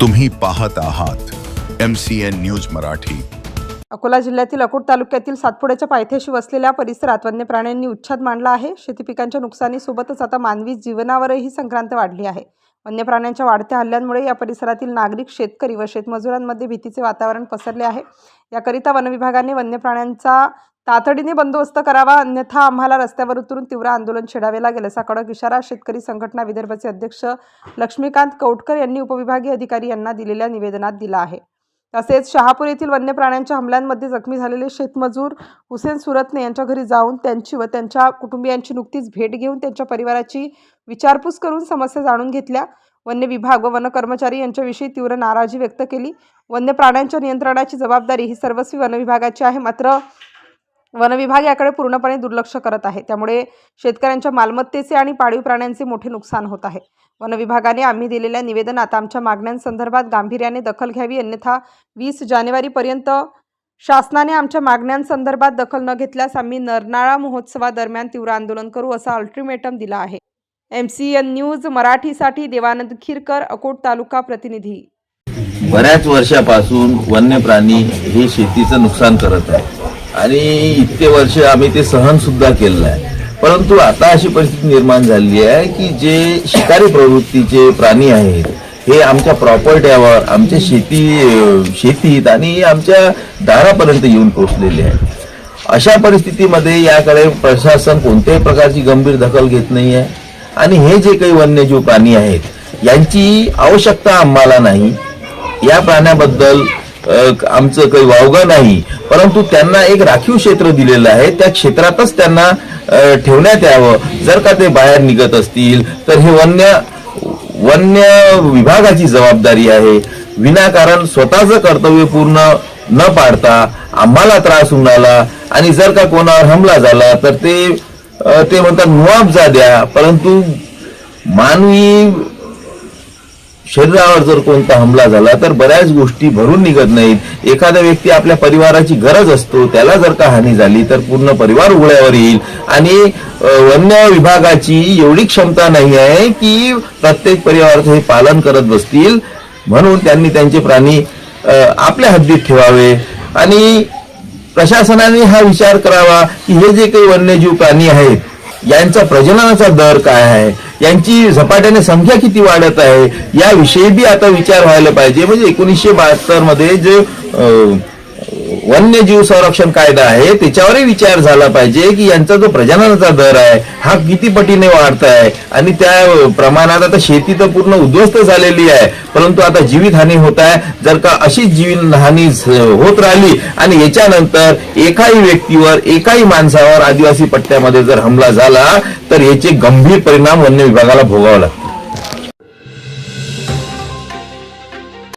तुम्ही पाहत आहात MCN न्यूज मराठी। अकोला जिल्ह्यातील अकोट तालुक्यातील सातपुड्याच्या पायथ्याशी वसलेल्या परिसरात वन्य प्राण्यांनी उच्छाद मांडला आहे। शेती पिकांच्या नुकसानीसोबतच आता मानवी जीवनावरही संक्रांत वाढली आहे। वन्य प्राण्यांच्या वाढत्या हल्ल्यांमुळे या परिसरातील नागरिक, शेतकरी व शेतमजुरांमध्ये भीतीचे वातावरण पसरले आहे। याकरिता वन विभागाने वन्य प्राण्यांचा तातडीने बंदोबस्त करावा, अन्यथा आम्हाला रस्त्यावर उतरून तीव्र आंदोलन छेडावे लागेल, असा कडक इशारा शेतकरी संघटना विदर्भचे अध्यक्ष लक्ष्मीकांत कौटकर यांनी उपविभागीय अधिकारी यांना दिलेल्या निवेदनात दिला आहे। तसेच शहापूर येथील वन्य प्राण्यांच्या हमल्यांमध्ये जखमी झालेले शेतमजूर हुसेन सुरतने यांच्या घरी जाऊन त्यांची व त्यांच्या कुटुंबियांची नुकतीच भेट घेऊन त्यांच्या परिवाराची विचारपूस करून समस्या जाणून घेतल्या। वन्य विभाग व वन कर्मचारी यांच्याविषयी तीव्र नाराजी व्यक्त केली। वन्य प्राण्यांच्या नियंत्रणाची जबाबदारी ही सर्वस्वी वन विभागाची आहे, मात्र वन विभाग याकडे पूर्णपणे दुर्लक्ष करत आहे। त्यामुळे शेतकऱ्यांच्या मालमत्तेचे आणि पाळीव प्राण्यांचे मोठे नुकसान होत आहे। वन विभागाने आम्ही दिलेल्या निवेदनात आमच्या मागण्यांसंदर्भात गांभीर्याने दखल घ्यावी, अन्यथा 20 जानेवारीपर्यंत शासनाने आमच्या मागण्यांसंदर्भात दखल न घेतल्यास आम्ही नरनाळा महोत्सवादरम्यान तीव्र आंदोलन करू, असा अल्टिमेटम दिला आहे। MCN न्यूज मराठीसाठी देवानंद खिरकर, अकोट तालुका प्रतिनिधी। बऱ्याच वर्षापासून वन्य प्राणी हे शेतीचं नुकसान करत आहे आणि इतके वर्ष आम्ही ते सहन सुद्धा केलेलं आहे। परंतु आता अशी परिस्थिती निर्माण झाली आहे की जे शिकारी प्रवृत्तीचे प्राणी आहेत हे आमच्या प्रॉपर्ट्यावर, आमच्या शेतीत आणि आमच्या दारापर्यंत येऊन पोहोचलेले आहेत। अशा परिस्थितीमध्ये याकडे प्रशासन कोणत्याही प्रकारची गंभीर दखल घेत नाही आहे आणि हे जे काही वन्यजीव प्राणी आहेत यांची आवश्यकता आम्हाला नाही। या प्राण्याबद्दल आमचं काही वावगं नाही, परंतु त्यांना एक राखीव क्षेत्र दिलेलं आहे, त्या क्षेत्रातच त्यांना ठेवण्यात यावं। जर का ते बाहेर निघत असतील तर हे वन्य विभागाची जबाबदारी आहे। विनाकारण स्वतःचं कर्तव्य पूर्ण न पाडता आम्हाला त्रास होणार आणि जर का कोणावर हमला झाला तर ते म्हणतात मुआवजा द्या, परंतु मानवी शरीरावर जर कोणता हमला झाला तर बऱ्याच गोष्टी भरून निघत नाहीत। एखादा व्यक्ती आपल्या परिवाराची गरज असतो, त्याला जर का हानी झाली तर पूर्ण परिवार उघड्यावर येईल आणि वन्य विभागाची एवढी क्षमता नाही आहे की प्रत्येक परिवाराचं हे पालन करत बसतील। म्हणून त्यांनी त्यांचे प्राणी आपल्या हद्दीत ठेवावे आणि प्रशासनाने हा विचार करावा की हे जे काही वन्यजीव प्राणी आहेत यांचा प्रजननाचा दर काय आहे, यांची झपाट्याने संख्या किती वाढत आहे, याविषयी बी आता विचार व्हायला पाहिजे। म्हणजे 1972 मध्ये जे वन्यजीव संरक्षण कायदा आहे त्याच्यावरही विचार झाला पाहिजे की यांचा जो प्रजननाचा दर आहे हा किती पटीने वाढत आहे आणि त्या प्रमाणात आता शेती तर पूर्ण उद्ध्वस्त झालेली आहे, परंतु आता जीवितहानी होत आहे। जर का अशी जीवितहानी होत राहिली आणि याच्यानंतर एकाही व्यक्तीवर, एकाही माणसावर आदिवासी पट्ट्यामध्ये जर हमला झाला तर याचे गंभीर परिणाम वन्य विभागाला भोगावे लागतात।